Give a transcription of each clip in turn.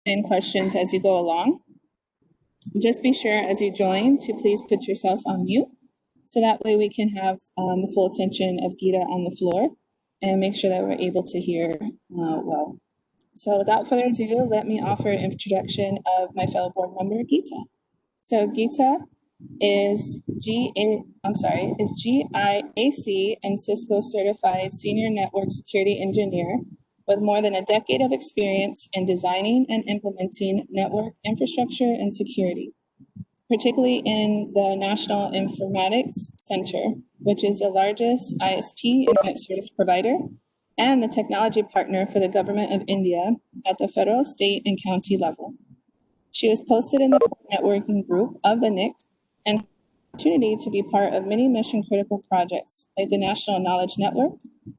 in questions as you go along. Just be sure as you join to please put yourself on mute, so that way we can have the full attention of Geeta on the floor and make sure that we're able to hear well. So without further ado, let me offer an introduction of my fellow board member, Geeta. So Geeta is GIAC and Cisco certified senior network security engineer with more than a decade of experience in designing and implementing network infrastructure and security, particularly in the National Informatics Center, which is the largest ISP internet service provider and the technology partner for the government of India at the federal, state, and county level. She was posted in the networking group of the NIC and had the opportunity to be part of many mission critical projects like the National Knowledge Network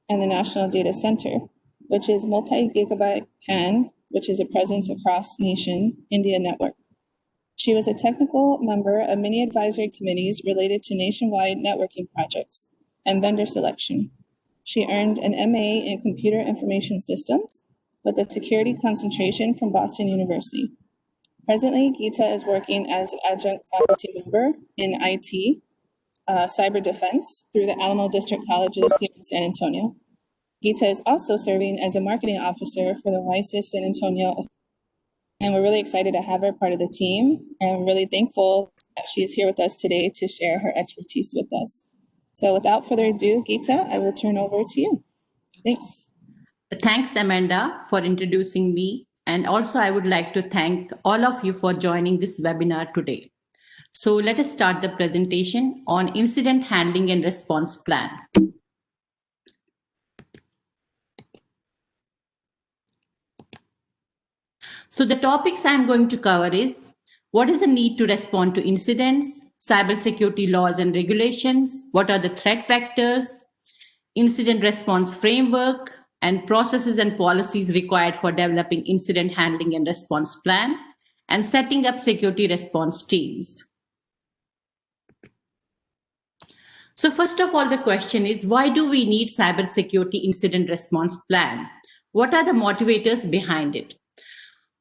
and the National Data Center, which is multi-gigabyte PAN, which is a presence across nation India network. She was a technical member of many advisory committees related to nationwide networking projects and vendor selection. She earned an MA in Computer Information Systems with a security concentration from Boston University. Presently, Geeta is working as an adjunct faculty member in IT, cyber defense through the Alamo District Colleges here in San Antonio. Geeta is also serving as a marketing officer for the WISIS San Antonio, and we're really excited to have her part of the team, and really thankful that she is here with us today to share her expertise with us. So without further ado, Geeta, I will turn over to you. Thanks. Thanks, Amanda, for introducing me. And also, I would like to thank all of you for joining this webinar today. So let us start the presentation on Incident Handling and Response Plan. So the topics I'm going to cover is what is the need to respond to incidents, cybersecurity laws and regulations, what are the threat vectors, incident response framework, and processes and policies required for developing incident handling and response plan, and setting up security response teams. So first of all, the question is, why do we need cybersecurity incident response plan? What are the motivators behind it?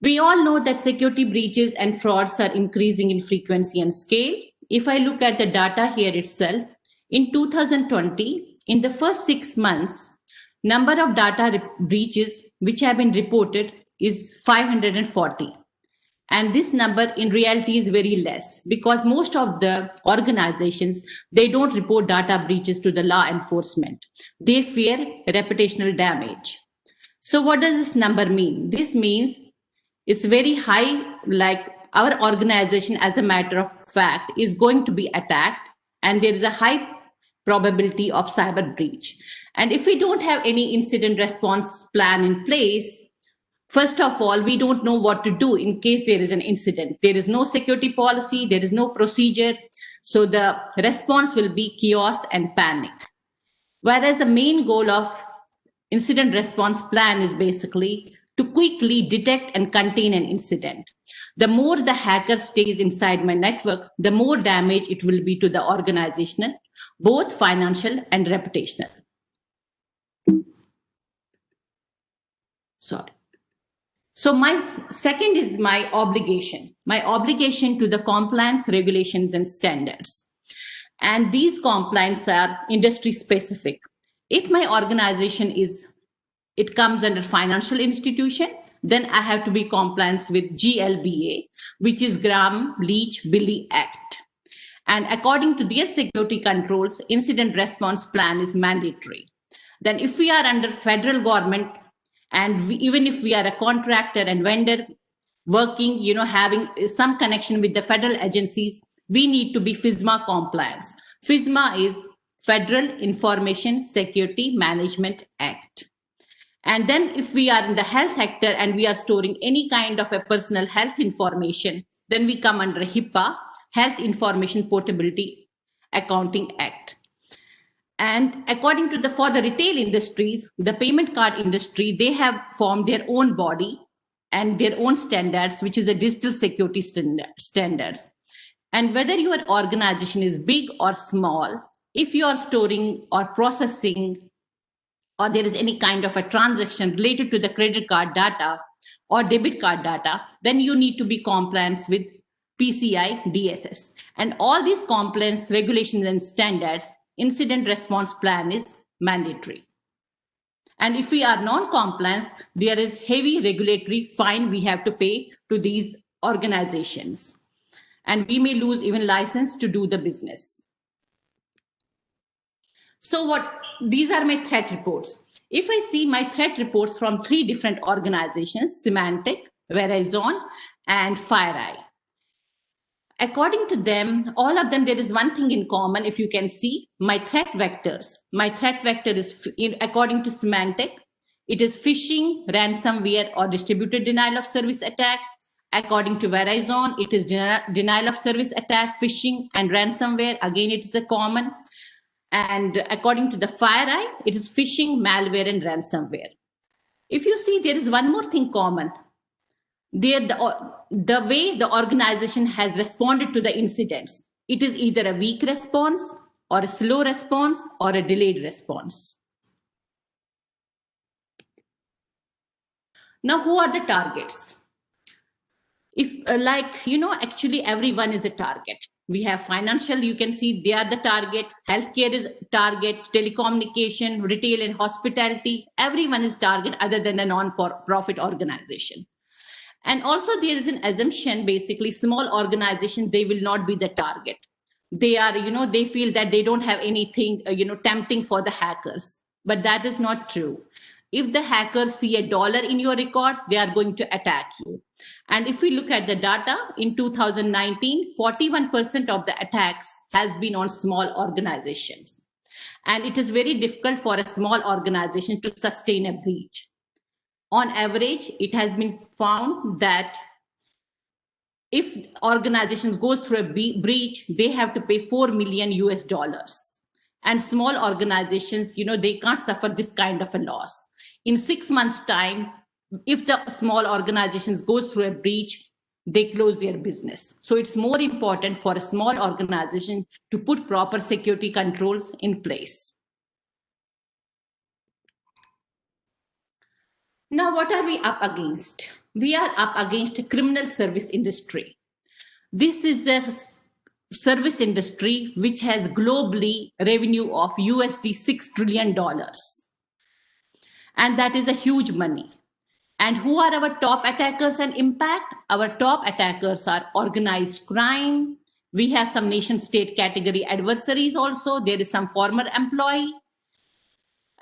We all know that security breaches and frauds are increasing in frequency and scale. If I look at the data here itself, in 2020, in the first 6 months, number of data breaches which have been reported is 540. And this number in reality is very less because most of the organizations, they don't report data breaches to the law enforcement. They fear reputational damage. So what does this number mean? This means it's very high, like our organization as a matter of fact is going to be attacked and there is a high probability of cyber breach. And if we don't have any incident response plan in place, first of all, we don't know what to do in case there is an incident. There is no security policy, there is no procedure. So the response will be chaos and panic. Whereas the main goal of incident response plan is basically to quickly detect and contain an incident. The more the hacker stays inside my network, the more damage it will be to the organization, both financial and reputational. Sorry. So my second is my obligation to the compliance regulations and standards. And these compliance are industry specific. If my organization it comes under financial institution, then I have to be compliant with GLBA, which is Gramm-Leach-Billy Act. And according to their security controls, incident response plan is mandatory. Then if we are under federal government, and even if we are a contractor and vendor working, having some connection with the federal agencies, we need to be FISMA compliance. FISMA is Federal Information Security Management Act. And then if we are in the health sector and we are storing any kind of a personal health information, then we come under HIPAA, Health Information Portability Accounting Act. And according to for the retail industries, the payment card industry, they have formed their own body and their own standards, which is a digital security standards. And whether your organization is big or small, if you are storing or processing or there is any kind of a transaction related to the credit card data, or debit card data, then you need to be compliant with PCI DSS. And all these compliance regulations and standards, incident response plan is mandatory. And if we are non-compliant, there is heavy regulatory fine we have to pay to these organizations. And we may lose even license to do the business. So these are my threat reports. If I see my threat reports from 3 different organizations, Symantec, Verizon, and FireEye. According to them, all of them, there is one thing in common. If you can see my threat vectors, my threat vector is, according to Symantec, it is phishing, ransomware, or distributed denial of service attack. According to Verizon, it is denial of service attack, phishing, and ransomware. Again, it is a common. And according to the FireEye, it is phishing, malware, and ransomware. If you see, there is one more thing common. The way the organization has responded to the incidents, it is either a weak response or a slow response or a delayed response. Now, who are the targets? Actually everyone is a target. We have financial, you can see they are the target, healthcare is target, telecommunication, retail and hospitality, everyone is target other than a non-profit organization. And also there is an assumption, basically small organizations, they will not be the target. They are, they feel that they don't have anything, tempting for the hackers, but that is not true. If the hackers see $1 in your records, they are going to attack you. And if we look at the data in 2019, 41% of the attacks has been on small organizations. And it is very difficult for a small organization to sustain a breach. On average, it has been found that if organizations goes through a breach, they have to pay $4 million US. And small organizations, they can't suffer this kind of a loss. In 6 months' time, if the small organizations goes through a breach, they close their business. So it's more important for a small organization to put proper security controls in place. Now, what are we up against? We are up against a criminal service industry. This is a service industry which has globally revenue of $6 trillion. And that is a huge money. And who are our top attackers and impact? Our top attackers are organized crime. We have some nation state category adversaries also. There is some former employee.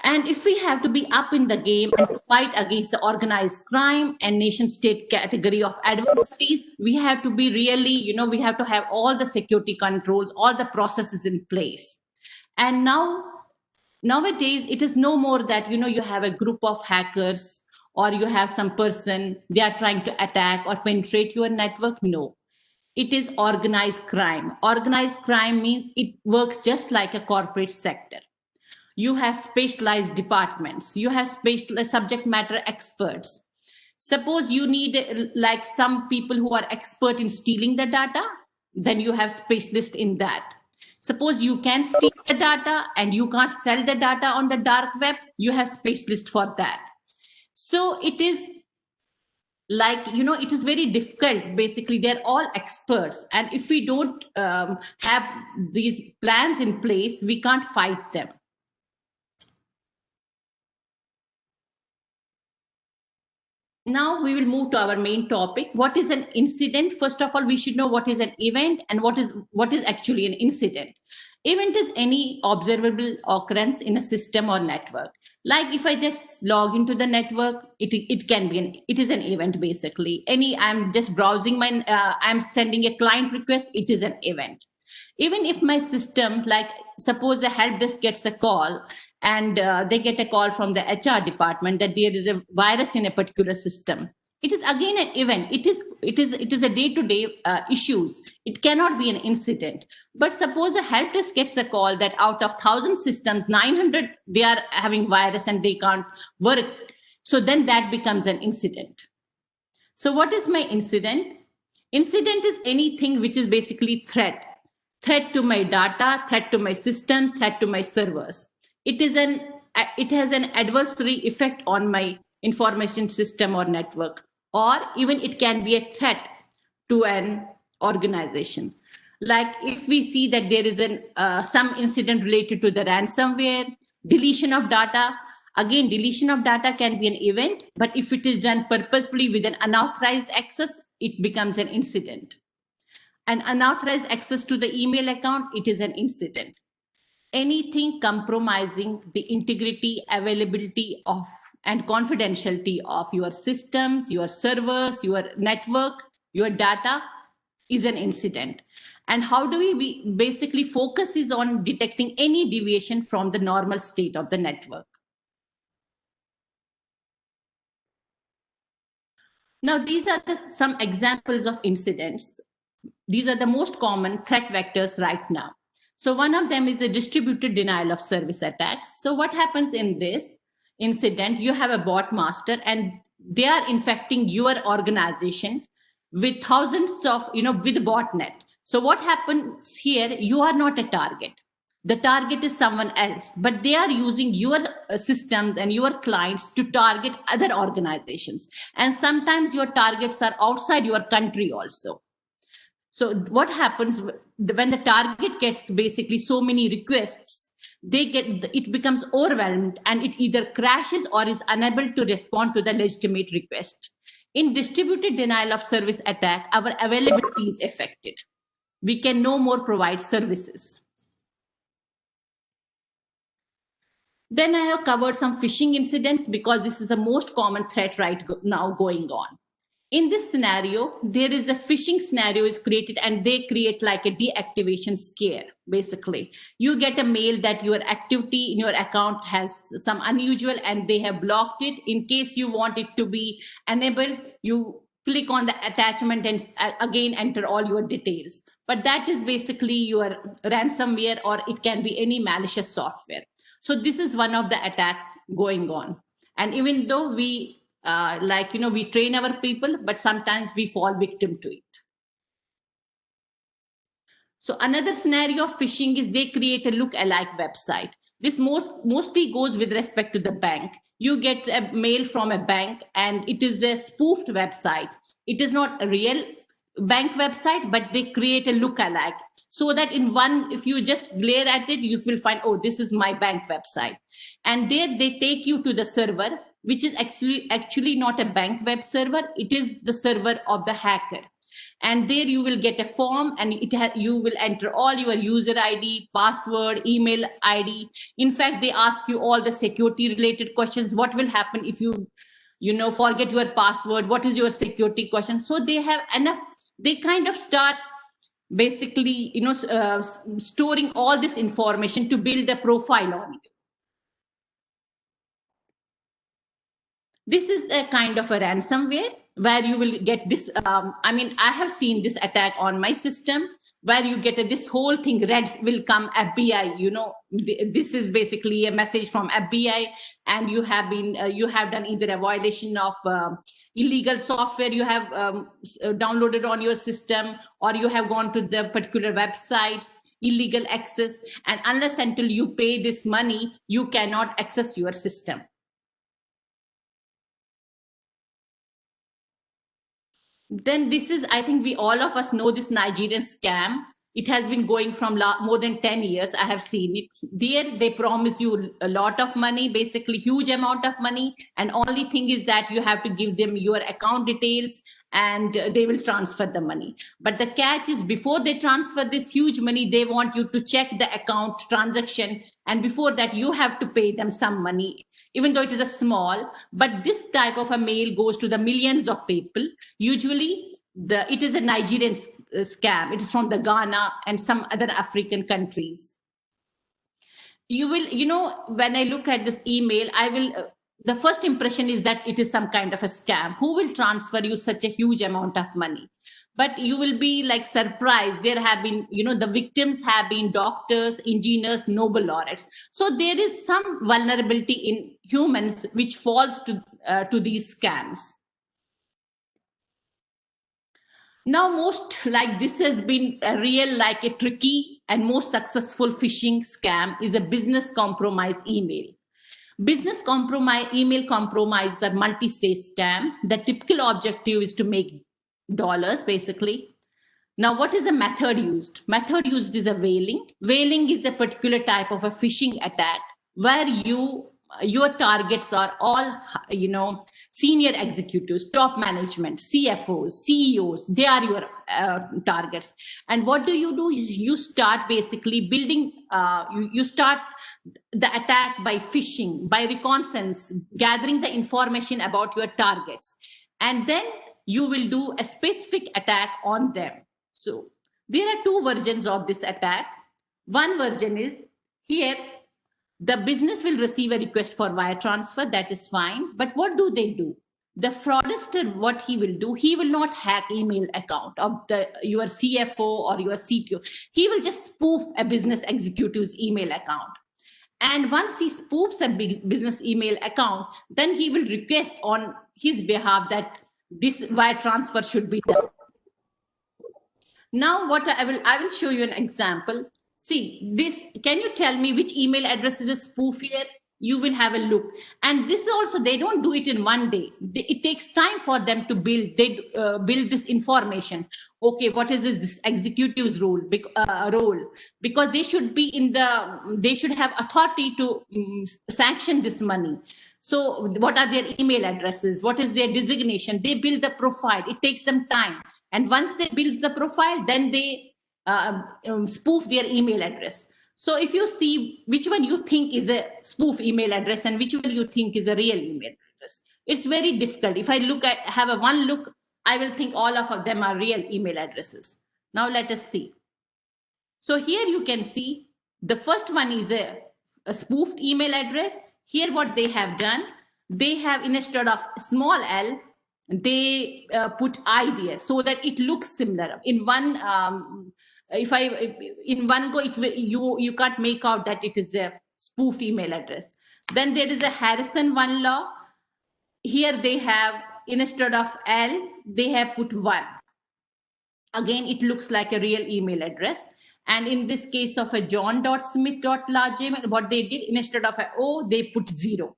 And if we have to be up in the game and fight against the organized crime and nation state category of adversaries, we have to be really, we have to have all the security controls, all the processes in place. And nowadays, it is no more that, you have a group of hackers or you have some person, they are trying to attack or penetrate your network. No, it is organized crime. Organized crime means it works just like a corporate sector. You have specialized departments. You have specialized subject matter experts. Suppose you need like some people who are expert in stealing the data, then you have specialists in that. Suppose you can steal the data and you can't sell the data on the dark web, you have specialists for that. So it is like, it is very difficult. Basically, they're all experts. And if we don't have these plans in place, we can't fight them. Now we will move to our main topic. What is an incident? First of all, we should know what is an event and what is actually an incident. Event is any observable occurrence in a system or network. Like if I just log into the network, it is an event basically. I'm just browsing I'm sending a client request, it is an event. Even if my system, like suppose a help desk gets a call and they get a call from the HR department that there is a virus in a particular system. It is again an event. It is a day-to-day issues. It cannot be an incident. But suppose a help desk gets a call that out of 1,000 systems, 900 they are having virus and they can't work. So then that becomes an incident. So what is my incident? Incident is anything which is basically threat to my data, threat to my systems, threat to my servers. It has an adversary effect on my information system or network. or even it can be a threat to an organization. Like if we see that there is some incident related to the ransomware, deletion of data. Again, deletion of data can be an event, but if it is done purposefully with an unauthorized access, it becomes an incident. An unauthorized access to the email account, it is an incident. Anything compromising the integrity, availability of and confidentiality of your systems, your servers, your network, your data is an incident. And how do we basically focus is on detecting any deviation from the normal state of the network. Now, these are some examples of incidents. These are the most common threat vectors right now. So one of them is a distributed denial of service attacks. So what happens in this incident? You have a bot master and they are infecting your organization with thousands of, with botnet. So what happens here? You are not a target. The target is someone else, but they are using your systems and your clients to target other organizations. And sometimes your targets are outside your country also. So what happens when the target gets basically so many requests, it becomes overwhelmed and it either crashes or is unable to respond to the legitimate request. In distributed denial of service attack, our availability is affected. We can no more provide services. Then I have covered some phishing incidents because this is the most common threat right now going on. In this scenario, there is a phishing scenario is created and they create like a deactivation scare. Basically, you get a mail that your activity in your account has some unusual and they have blocked it. In case you want it to be enabled, you click on the attachment and again enter all your details. But that is basically your ransomware, or it can be any malicious software. So this is one of the attacks going on. And even though we we train our people, but sometimes we fall victim to it. So another scenario of phishing is they create a look-alike website. This mostly goes with respect to the bank. You get a mail from a bank and it is a spoofed website. It is not a real bank website, but they create a look-alike. So that if you just glare at it, you will find, oh, this is my bank website. And there they take you to the server, which is actually not a bank web server. It is the server of the hacker. And there you will get a form and you will enter all your user ID, password, email ID. In fact, they ask you all the security related questions. What will happen if you forget your password? What is your security question? So they have enough, they kind of start basically, storing all this information to build a profile on you. This is a kind of a ransomware where you will get this. I have seen this attack on my system where you get this whole thing, red will come FBI. This is basically a message from FBI, and you have done either a violation of illegal software you have downloaded on your system, or you have gone to the particular websites, illegal access, and unless until you pay this money, you cannot access your system. Then this is, I think all of us know this Nigerian scam. It has been going from more than 10 years. I have seen it. There, they promise you a lot of money, basically huge amount of money. And only thing is that you have to give them your account details and they will transfer the money. But the catch is before they transfer this huge money, they want you to check the account transaction. And before that, you have to pay them some money, even though it is a small. But this type of a mail goes to the millions of people. Usually, it is a Nigerian scam. It is from the Ghana and some other African countries. You will, when I look at this email, the first impression is that it is some kind of a scam. Who will transfer you such a huge amount of money? But you will be like surprised. There have been, the victims have been doctors, engineers, Nobel laureates. So there is some vulnerability in humans which falls to these scams. Now, this has been a real, a tricky and most successful phishing scam is a business compromise email. Business compromise, email compromise are multi-stage scam. The typical objective is to make dollars, basically. Now, what is the method used? Method used is a whaling. Whaling is a particular type of a phishing attack where your targets are all, senior executives, top management, CFOs, CEOs. They are your targets. And what do? Is you start basically building. You start the attack by phishing, by reconnaissance, gathering the information about your targets, and then you will do a specific attack on them. So there are two versions of this attack. One version is here, the business will receive a request for wire transfer. That is fine. But what do they do? The fraudster, what he will do, he will not hack email account of your CFO or your CTO. He will just spoof a business executive's email account. And once he spoofs a business email account, then he will request on his behalf that this wire transfer should be done. Now, what I will show you an example. See this. Can you tell me which email address is a spoof here? You will have a look. And this also, they don't do it in one day. It takes time for them to build. They build this information. Okay, what is this executive's role? Because they should be they should have authority to sanction this money. So what are their email addresses? What is their designation? They build the profile. It takes them time. And once they build the profile, then they spoof their email address. So if you see which one you think is a spoof email address and which one you think is a real email address, it's very difficult. If I have a one look, I will think all of them are real email addresses. Now let us see. So here you can see the first one is a spoofed email address. Here what they have done, they have, instead of small l, they put I there so that it looks similar. In one in one go, you can't make out that it is a spoofed email address. Then there is a Harrison one law. Here they have, instead of L, they have put 1. Again, it looks like a real email address. And in this case of a john.smith.lajim, what they did, instead of a O, they put 0.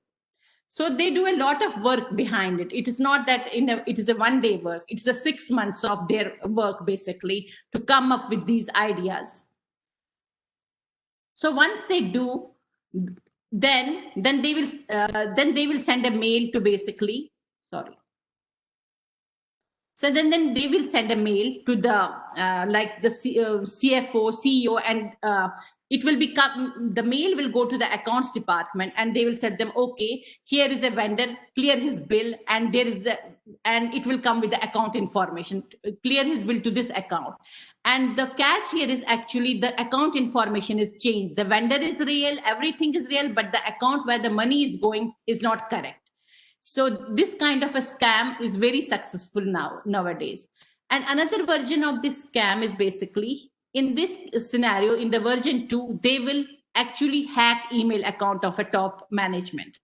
So they do a lot of work behind it. It is not that it is a one-day work. It's a 6 months of their work, basically, to come up with these ideas. So once they do, then they will send a mail to basically, sorry. So then they will send a mail to the like the CFO, CEO, and it will become, the mail will go to the accounts department, and they will set them, okay, here is a vendor, clear his bill, and and it will come with the account information, clear his bill to this account. And the catch here is actually the account information is changed. The vendor is real, everything is real, but the account where the money is going is not correct. So this kind of a scam is very successful nowadays. And another version of this scam is basically, in this scenario, in the version 2, they will actually hack email account of a top management.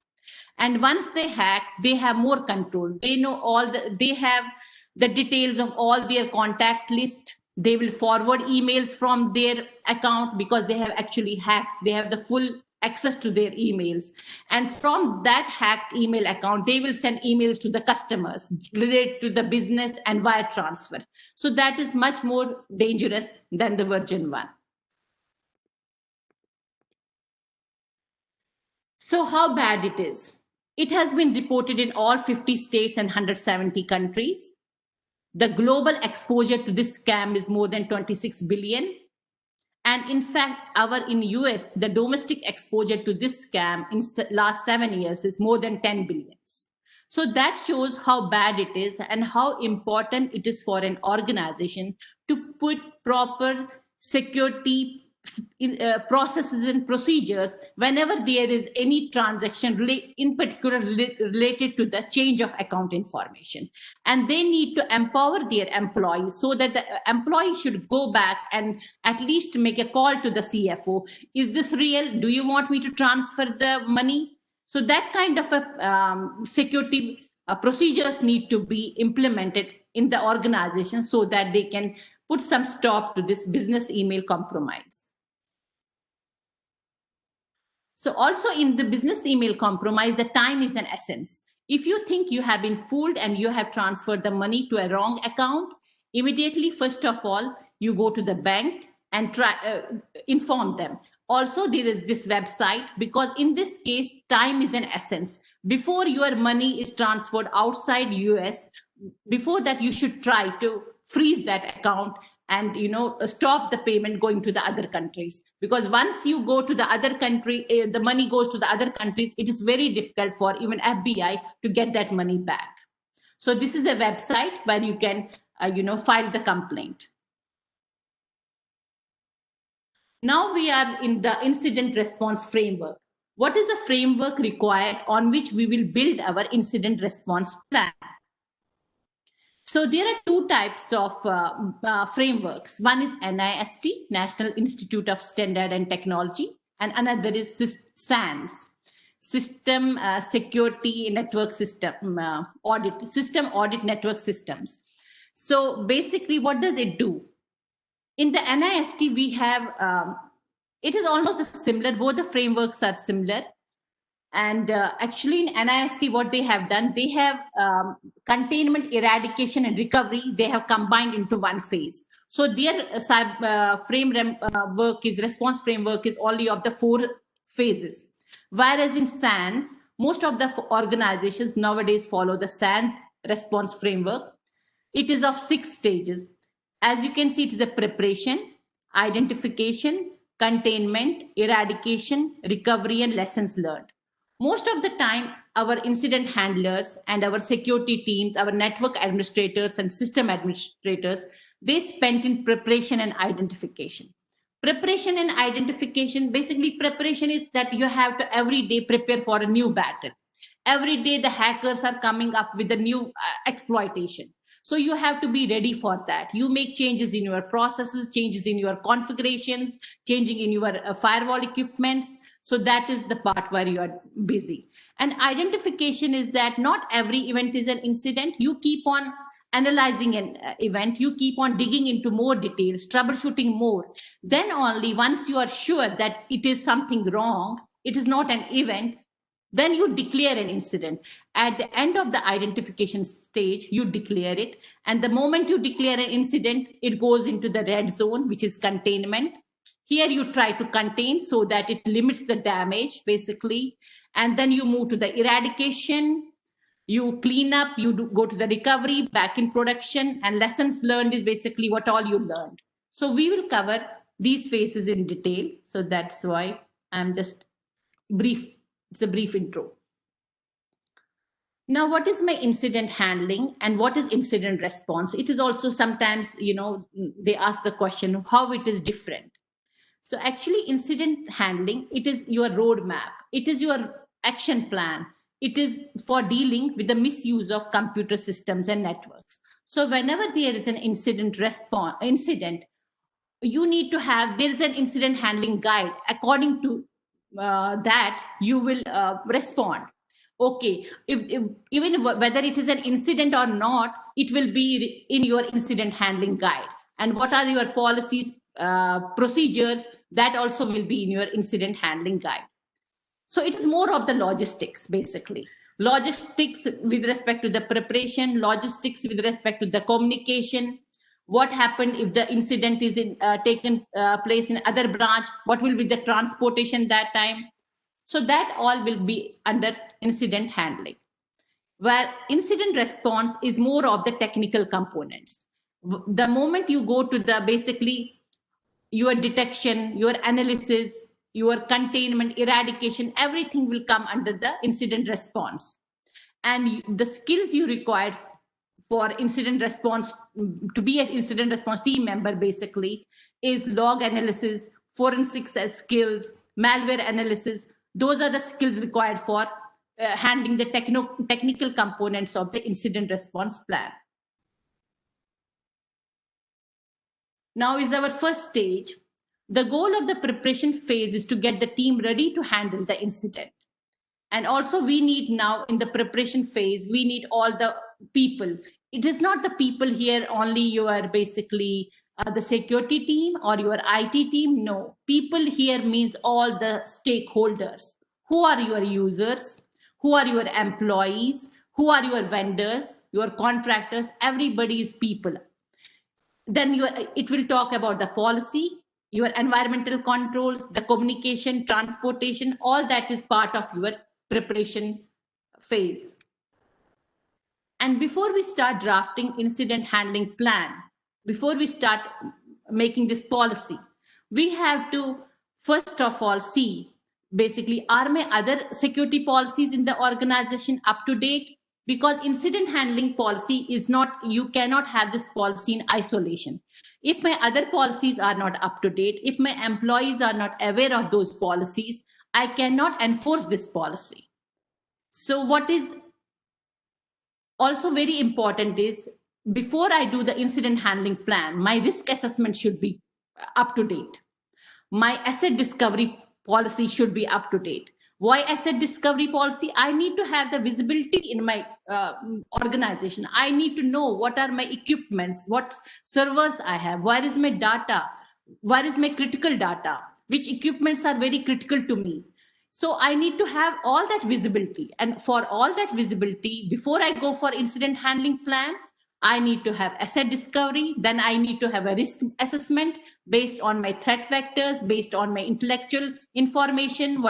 And once they hack, they have more control. They know they have the details of all their contact list. They will forward emails from their account because they have actually hacked. They have the full access to their emails. And from that hacked email account, they will send emails to the customers related to the business and wire transfer. So that is much more dangerous than the version 1. So how bad it is? It has been reported in all 50 states and 170 countries. The global exposure to this scam is more than 26 billion. And in fact, in US, the domestic exposure to this scam in last 7 years is more than 10 billion. So that shows how bad it is and how important it is for an organization to put proper security processes and procedures whenever there is any transaction in particular related to the change of account information. And they need to empower their employees so that the employee should go back and at least make a call to the CFO. Is this real? Do you want me to transfer the money? So that kind of a security procedures need to be implemented in the organization so that they can put some stop to this business email compromise. So also in the business email compromise, the time is an essence. If you think you have been fooled and you have transferred the money to a wrong account, immediately, first of all, you go to the bank and inform them. Also, there is this website, because in this case, time is an essence. Before your money is transferred outside US, before that, you should try to freeze that account and stop the payment going to the other countries, because once you go to the other country, the money goes to the other countries, it is very difficult for even FBI to get that money back. So this is a website where you can file the complaint. Now we are in the incident response framework. What is the framework required on which we will build our incident response plan? So there are two types of frameworks. One is NIST, National Institute of Standard and Technology, and another is SANS, System Security Network System Audit, System Audit Network Systems. So basically, what does it do? In the NIST, we have, it is almost similar, both the frameworks are similar. And actually in NIST, what they have done, they have containment, eradication, and recovery, they have combined into one phase. So their response framework is only of the 4 phases. Whereas in SANS, most of the organizations nowadays follow the SANS response framework. It is of 6 stages. As you can see, it is a preparation, identification, containment, eradication, recovery, and lessons learned. Most of the time, our incident handlers and our security teams, our network administrators and system administrators, they spent in preparation and identification. Preparation and identification, basically preparation is that you have to every day prepare for a new battle. Every day the hackers are coming up with a new exploitation. So you have to be ready for that. You make changes in your processes, changes in your configurations, changing in your firewall equipments. So that is the part where you are busy. And identification is that not every event is an incident. You keep on analyzing an event. You keep on digging into more details, troubleshooting more. Then only once you are sure that it is something wrong, it is not an event, then you declare an incident. At the end of the identification stage, you declare it. And the moment you declare an incident, it goes into the red zone, which is containment. Here you try to contain so that it limits the damage, basically. And then you move to the eradication, you clean up, you go to the recovery, back in production, and lessons learned is basically what all you learned. So we will cover these phases in detail. So that's why I'm just brief. It's a brief intro. Now, what is my incident handling and what is incident response? It is also sometimes, they ask the question how it is different. So actually incident handling, it is your roadmap. It is your action plan. It is for dealing with the misuse of computer systems and networks. So whenever there is an incident, you need to have, there is an incident handling guide. According to that, you will respond. Okay, if even whether it is an incident or not, it will be in your incident handling guide. And what are your policies, procedures, that also will be in your incident handling guide. So it is more of the logistics, basically. Logistics with respect to the preparation, logistics with respect to the communication. What happened if the incident is taken place in other branch? What will be the transportation that time? So that all will be under incident handling. Where incident response is more of the technical components. The moment you go to the basically your detection, your analysis, your containment, eradication, everything will come under the incident response. And the skills you require for incident response, to be an incident response team member, basically, is log analysis, forensics skills, malware analysis. Those are the skills required for handling the technical components of the incident response plan. Now is our first stage. The goal of the preparation phase is to get the team ready to handle the incident. And also we need now in the preparation phase, we need all the people. It is not the people here only you are basically the security team or your IT team. No, people here means all the stakeholders. Who are your users? Who are your employees? Who are your vendors, your contractors? Everybody is people. Then it will talk about the policy, your environmental controls, the communication, transportation, all that is part of your preparation phase. And before we start drafting incident handling plan, before we start making this policy, we have to first of all see basically, are my other security policies in the organization up to date? Because incident handling policy is not, you cannot have this policy in isolation. If my other policies are not up to date, if my employees are not aware of those policies, I cannot enforce this policy. So what is also very important is, before I do the incident handling plan, my risk assessment should be up to date. My asset discovery policy should be up to date. Why asset discovery policy? I need to have the visibility in my organization. I need to know what are my equipments, what servers I have, where is my data, where is my critical data, which equipments are very critical to me. So I need to have all that visibility. And for all that visibility, before I go for incident handling plan, I need to have asset discovery. Then I need to have a risk assessment based on my threat vectors, based on my intellectual information.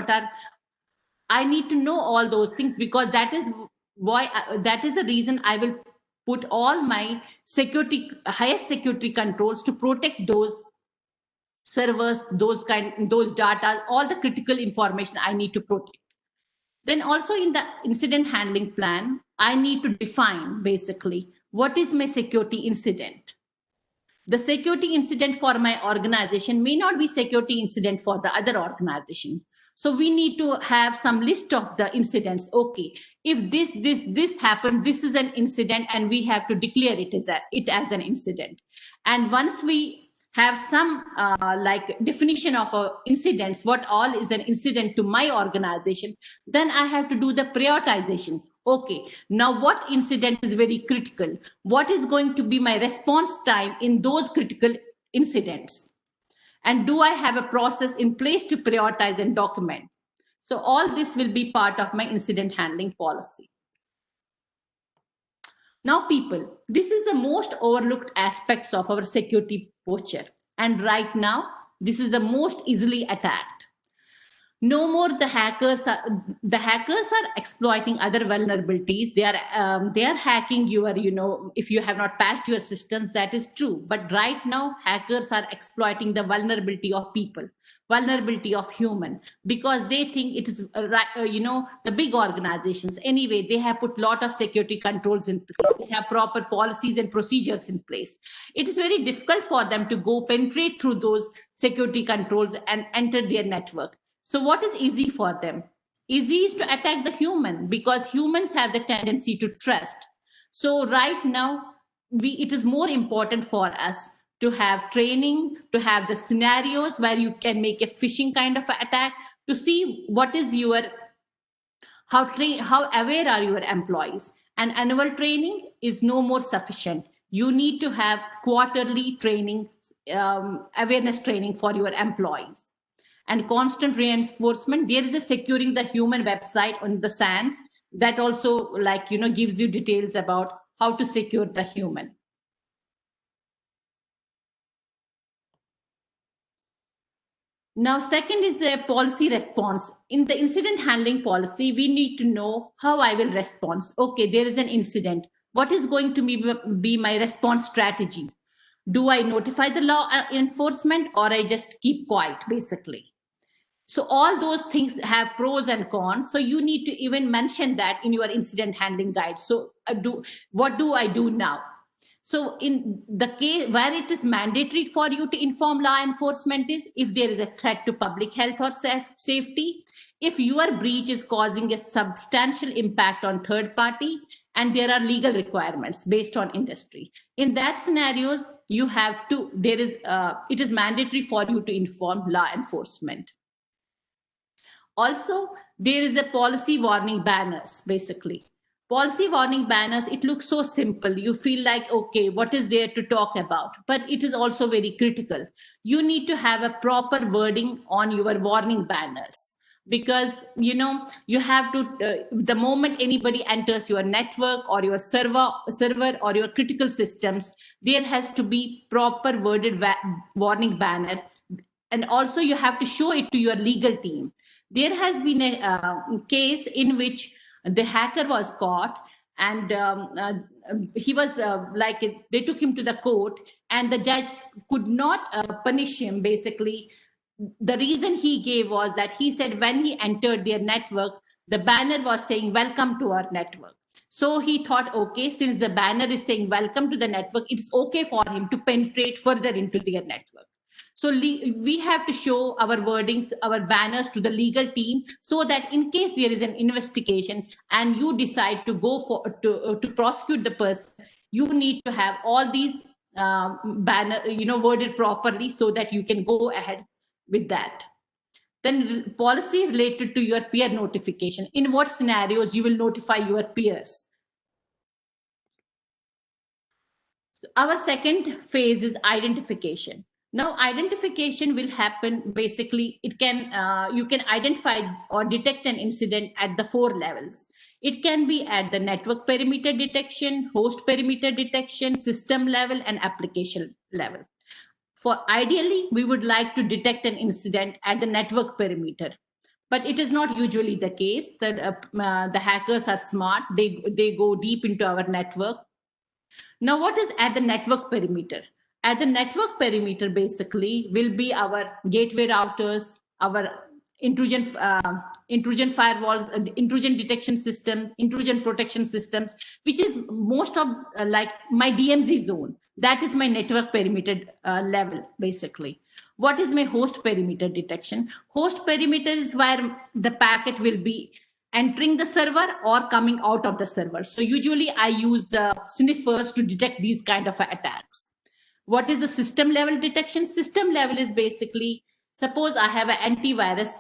I need to know all those things, because that is why, that is the reason I will put all my security, highest security controls to protect those servers, those data, all the critical information I need to protect. Then also in the incident handling plan, I need to define basically what is my security incident. The security incident for my organization may not be security incident for the other organization. So we need to have some list of the incidents. Okay, if this happened, this is an incident, and we have to declare it as an incident. And once we have some like definition of incidents, what all is an incident to my organization, then I have to do the prioritization. Okay, now what incident is very critical? What is going to be my response time in those critical incidents? And do I have a process in place to prioritize and document? So all this will be part of my incident handling policy. Now, people, this is the most overlooked aspects of our security posture. And right now, this is the most easily attacked. No more the hackers are exploiting other vulnerabilities. They are hacking your, if you have not patched your systems, that is true. But right now, hackers are exploiting the vulnerability of people, vulnerability of human, because they think it is, the big organizations, anyway, they have put a lot of security controls in place. They have proper policies and procedures in place. It is very difficult for them to go penetrate through those security controls and enter their network. So what is easy for them? Easy is to attack the human, because humans have the tendency to trust. So right now, it is more important for us to have training, to have the scenarios where you can make a phishing kind of attack, to see what is your, how aware are your employees. And annual training is no more sufficient. You need to have quarterly training, awareness training for your employees. And constant reinforcement. There is a securing the human website on the SANS that also gives you details about how to secure the human. Now, second is a policy response. In the incident handling policy, we need to know how I will respond. Okay, there is an incident. What is going to be my response strategy? Do I notify the law enforcement, or I just keep quiet, basically? So all those things have pros and cons. So you need to even mention that in your incident handling guide. So what do I do now? So in the case where it is mandatory for you to inform law enforcement is if there is a threat to public health or safety, if your breach is causing a substantial impact on third party, and there are legal requirements based on industry. In that scenarios, you have to, it is mandatory for you to inform law enforcement. Also, there is a policy warning banners, basically. Policy warning banners, it looks so simple. You feel like, okay, what is there to talk about? But it is also very critical. You need to have a proper wording on your warning banners, because you have to the moment anybody enters your network or your server or your critical systems, there has to be proper worded warning banner. And also you have to show it to your legal team. There has been a case in which the hacker was caught, and he was like, they took him to the court, and the judge could not punish him. Basically, the reason he gave was that he said when he entered their network, the banner was saying welcome to our network. So he thought, okay, since the banner is saying welcome to the network, it's okay for him to penetrate further into their network. So we have to show our wordings, our banners to the legal team, so that in case there is an investigation and you decide to go to prosecute the person, you need to have all these banner, worded properly, so that you can go ahead with that. Then policy related to your peer notification. In what scenarios you will notify your peers? So our second phase is identification. Now, identification will happen. Basically, it can you can identify or detect an incident at the 4 levels. It can be at the network perimeter detection, host perimeter detection, system level, and application level. For ideally, we would like to detect an incident at the network perimeter, but it is not usually the case. That the hackers are smart. They go deep into our network. Now, what is at the network perimeter? At the network perimeter, basically, will be our gateway routers, our intrusion firewalls, intrusion detection system, intrusion protection systems, which is most of like my DMZ zone. That is my network perimeter level, basically. What is my host perimeter detection? Host perimeter is where the packet will be entering the server or coming out of the server. So usually I use the sniffers to detect these kind of attacks. What is the system level detection? System level is basically, suppose I have an antivirus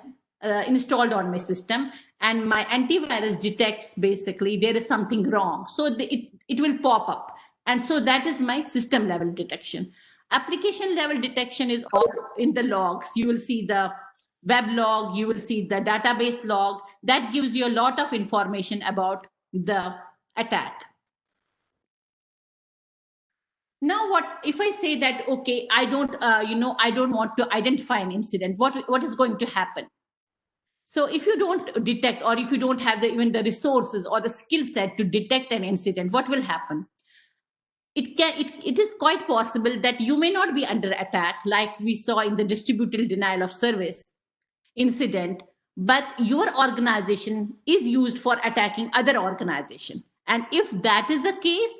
installed on my system, and my antivirus detects basically there is something wrong. So it will pop up. And so that is my system level detection. Application level detection is all in the logs. You will see the web log, you will see the database log. That gives you a lot of information about the attack. Now, what if I say that, okay, I don't want to identify an incident? What is going to happen? So if you don't detect, or if you don't have even the resources or the skill set to detect an incident, what will happen? It is quite possible that you may not be under attack, like we saw in the distributed denial of service incident, but your organization is used for attacking other organization. And if that is the case,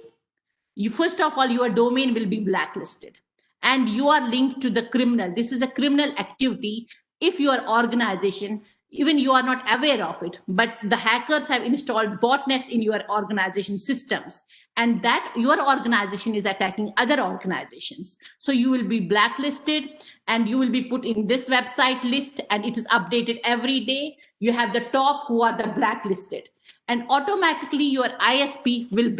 you, first of all, your domain will be blacklisted, and you are linked to the criminal. This is a criminal activity. If your organization, even you are not aware of it, but the hackers have installed botnets in your organization systems, and that your organization is attacking other organizations. So you will be blacklisted, and you will be put in this website list, and it is updated every day. You have the top who are the blacklisted, and automatically your ISP will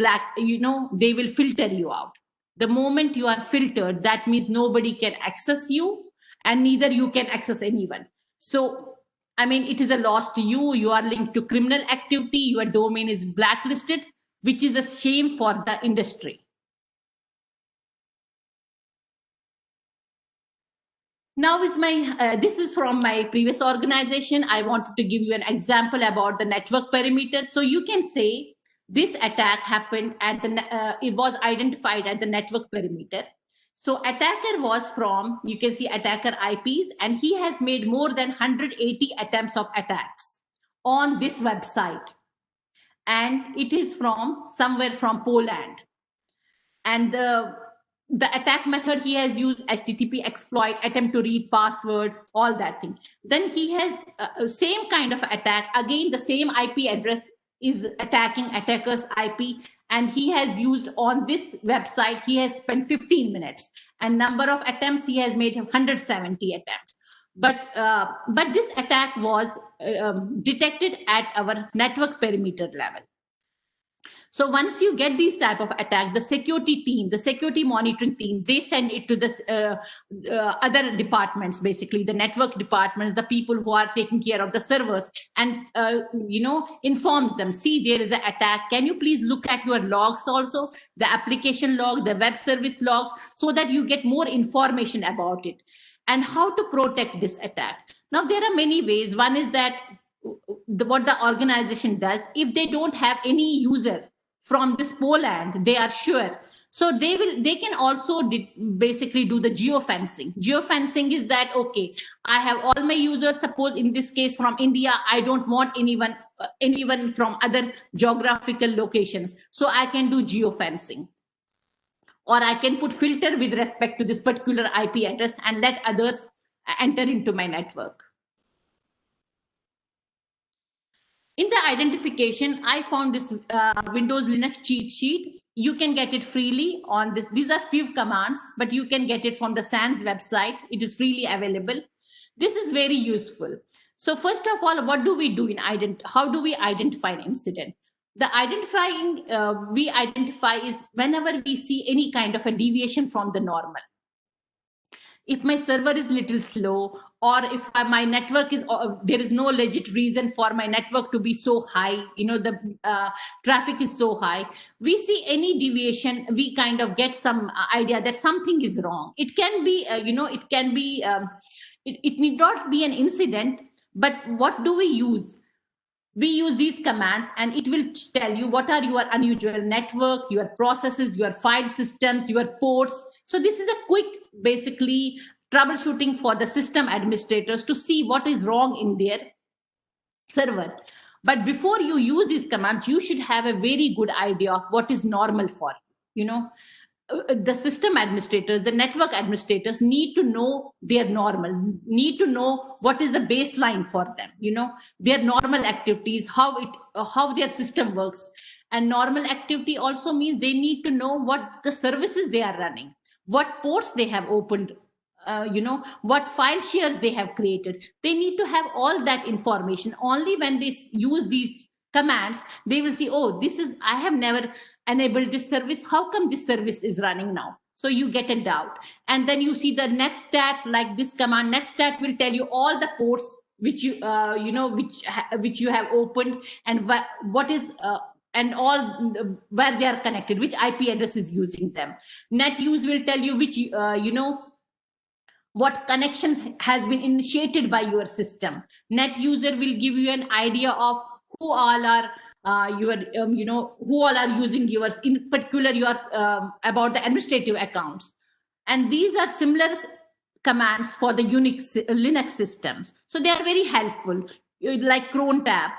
they will filter you out. The moment you are filtered, that means nobody can access you, and neither you can access anyone. So, I mean, it is a loss to you. You are linked to criminal activity. Your domain is blacklisted, which is a shame for the industry. Now is this is from my previous organization. I wanted to give you an example about the network perimeter. So you can say this attack happened at it was identified at the network perimeter. So attacker was from, you can see attacker IPs, and he has made more than 180 attempts of attacks on this website. And it is from somewhere from Poland. And the attack method he has used HTTP exploit, attempt to read password, all that thing. Then he has same kind of attack. Again, the same IP address is attacking attacker's IP, and he has used on this website, he has spent 15 minutes, and number of attempts he has made 170 attempts. But this attack was detected at our network perimeter level. So once you get these type of attack, the security team, the security monitoring team, they send it to the other departments, basically the network departments, the people who are taking care of the servers, and informs them, see, there is an attack. Can you please look at your logs also, the application log, the web service logs, so that you get more information about it and how to protect this attack. Now, there are many ways. One is that what the organization does, if they don't have any user from this Poland, they are sure. So they can also basically do the geofencing. Geofencing is that, okay, I have all my users, suppose in this case from India, I don't want anyone from other geographical locations. So I can do geofencing. Or I can put filter with respect to this particular IP address and let others enter into my network. In the identification, I found this Windows Linux cheat sheet. You can get it freely on this. These are few commands, but you can get it from the SANS website. It is freely available. This is very useful. So first of all, what do we do in how do we identify an incident? The identifying we identify is whenever we see any kind of a deviation from the normal. If my server is little slow, or if my network is, there is no legit reason for my network to be so high, the traffic is so high, we see any deviation, we kind of get some idea that something is wrong. It can be, it can be, it need not be an incident, but what do we use? We use these commands and it will tell you what are your unusual network, your processes, your file systems, your ports. So this is a quick, basically, troubleshooting for the system administrators to see what is wrong in their server. But before you use these commands, you should have a very good idea of what is normal for you. The system administrators, the network administrators need to know their normal, need to know what is the baseline for them, their normal activities, how their system works. And normal activity also means they need to know what the services they are running, what ports they have opened, what file shares they have created. They need to have all that information. Only when they use these commands, they will see, oh, I have never enabled this service. How come this service is running now? So you get a doubt. And then you see the netstat, like this command, netstat will tell you all the ports which you, which you have opened, and what is, and all where they are connected, which IP address is using them. Netuse will tell you which, what connections has been initiated by your system. Netuser will give you an idea of who all are who all are using yours, in particular your about the administrative accounts. And these are similar commands for the Linux systems. So they are very helpful, like cron tab.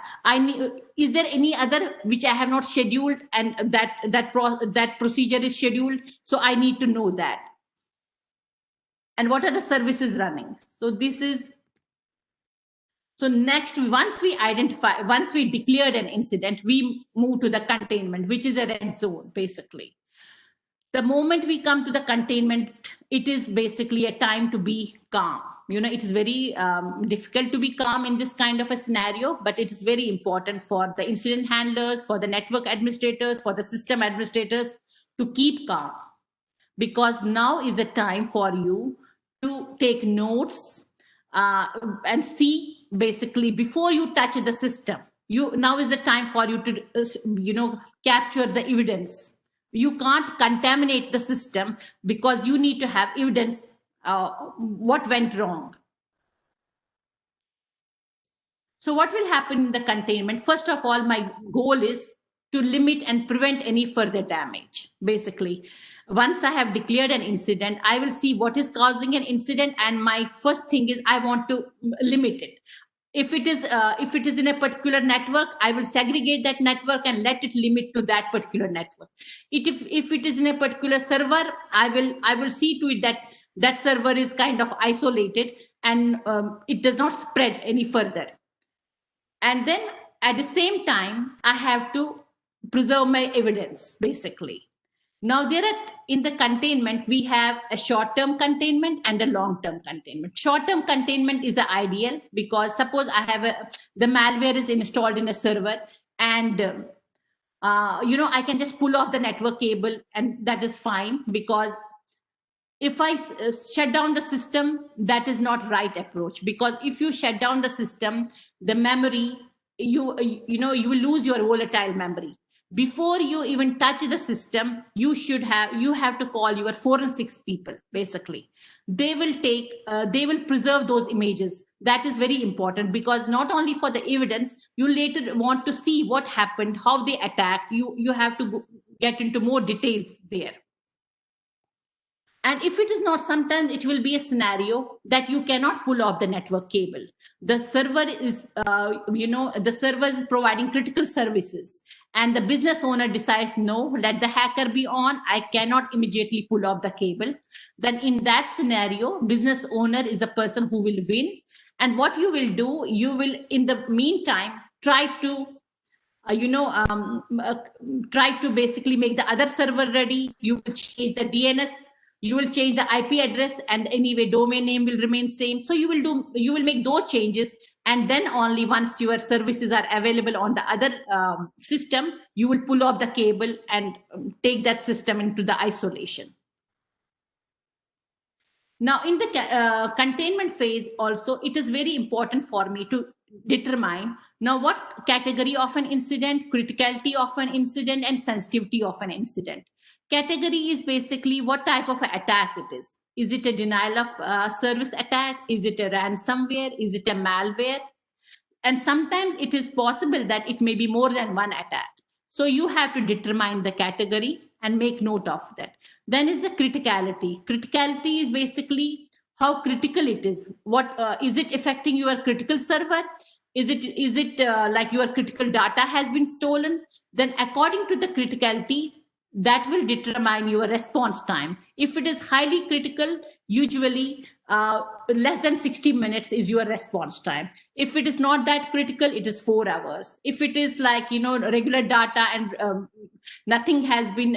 Is there any other which I have not scheduled, and that procedure is scheduled, so I need to know that. And what are the services running? So this is, so next, once we declared an incident, we move to the containment, which is a red zone, basically. The moment we come to the containment, it is basically a time to be calm. It is very difficult to be calm in this kind of a scenario, but it is very important for the incident handlers, for the network administrators, for the system administrators to keep calm. Because now is the time for you to take notes and see, basically, before you touch the system. Now is the time for you to capture the evidence. You can't contaminate the system, because you need to have evidence what went wrong. So what will happen in the containment? First of all, my goal is to limit and prevent any further damage. Basically, once I have declared an incident, I will see what is causing an incident, and my first thing is I want to limit it. If it is in a particular network, I will segregate that network and let it limit to that particular network. If it is in a particular server, I will see to it that that server is kind of isolated and it does not spread any further. And then at the same time, I have to preserve my evidence, basically. Now, in the containment, we have a short-term containment and a long-term containment. Short-term containment is ideal, because suppose I have the malware is installed in a server, and I can just pull off the network cable and that is fine, because if I shut down the system, that is not right approach. Because if you shut down the system, the memory, you will lose your volatile memory. Before you even touch the system, you have to call your forensics people. Basically, they will preserve those images. That is very important, because not only for the evidence, you later want to see what happened, how they attacked. You have to get into more details there. And if it is not, sometimes it will be a scenario that you cannot pull off the network cable. The server the server is providing critical services, and the business owner decides, no, let the hacker be on. I cannot immediately pull off the cable. Then in that scenario, business owner is the person who will win. And what you will do, you will, in the meantime, try to try to basically make the other server ready. You will change the DNS, you will change the IP address, and anyway domain name will remain same. So you will make those changes, and then only once your services are available on the other system, you will pull off the cable and take that system into the isolation. Now in the containment phase also, it is very important for me to determine now what category of an incident, criticality of an incident, and sensitivity of an incident. Category is basically what type of attack it is. Is it a denial of service attack? Is it a ransomware? Is it a malware? And sometimes it is possible that it may be more than one attack. So you have to determine the category and make note of that. Then is the criticality. Criticality is basically how critical it is. What is it affecting your critical server? Is it like your critical data has been stolen? Then according to the criticality, that will determine your response time. If it is highly critical, usually less than 60 minutes is your response time. If it is not that critical, it is 4 hours. If it is like, regular data and nothing has been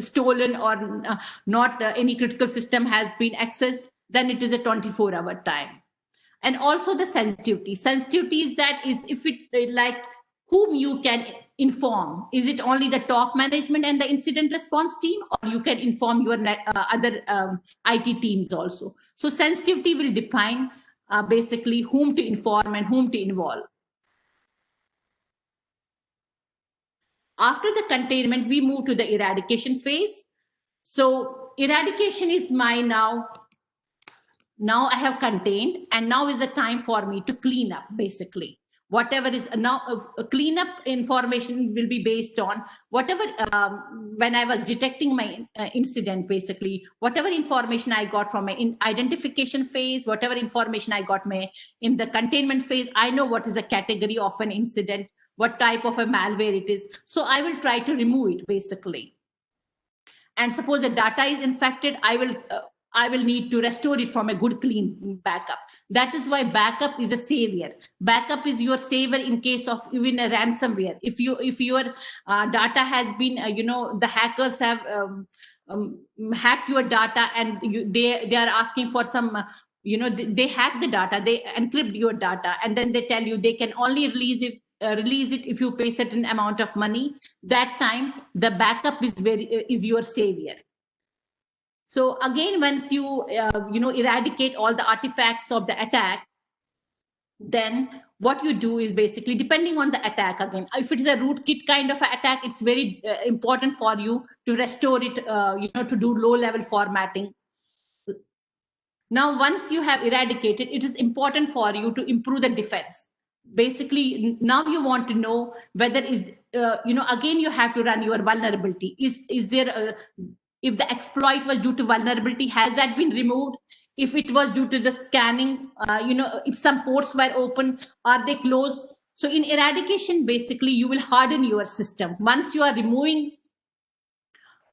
stolen, or not any critical system has been accessed, then it is a 24-hour time. And also the sensitivity. Sensitivity is that is if it like whom you can inform. Is it only the top management and the incident response team, or you can inform your other IT teams also? So sensitivity will define basically whom to inform and whom to involve. After the containment, we move to the eradication phase. So eradication is my now I have contained, and now is the time for me to clean up. Basically, whatever is now cleanup information will be based on whatever when I was detecting my incident. Basically, whatever information I got from my identification phase, whatever information I got in the containment phase, I know what is the category of an incident, what type of a malware it is. So I will try to remove it basically. And suppose the data is infected, I will need to restore it from a good clean backup. That is why backup is a savior. Backup is your savior in case of even a ransomware. If your data has been, the hackers have hacked your data, and they are asking for some, they hack the data, they encrypt your data, and then they tell you they can only release it if you pay certain amount of money. That time the backup is your savior. So again, once you eradicate all the artifacts of the attack, then what you do is basically, depending on the attack, again, if it is a rootkit kind of attack, it's very important for you to restore it, to do low-level formatting. Now, once you have eradicated, it is important for you to improve the defense. Basically, now you want to know whether again, you have to run your vulnerability. Is there if the exploit was due to vulnerability, has that been removed? If it was due to the scanning, if some ports were open, are they closed? So in eradication, basically, you will harden your system. Once you are removing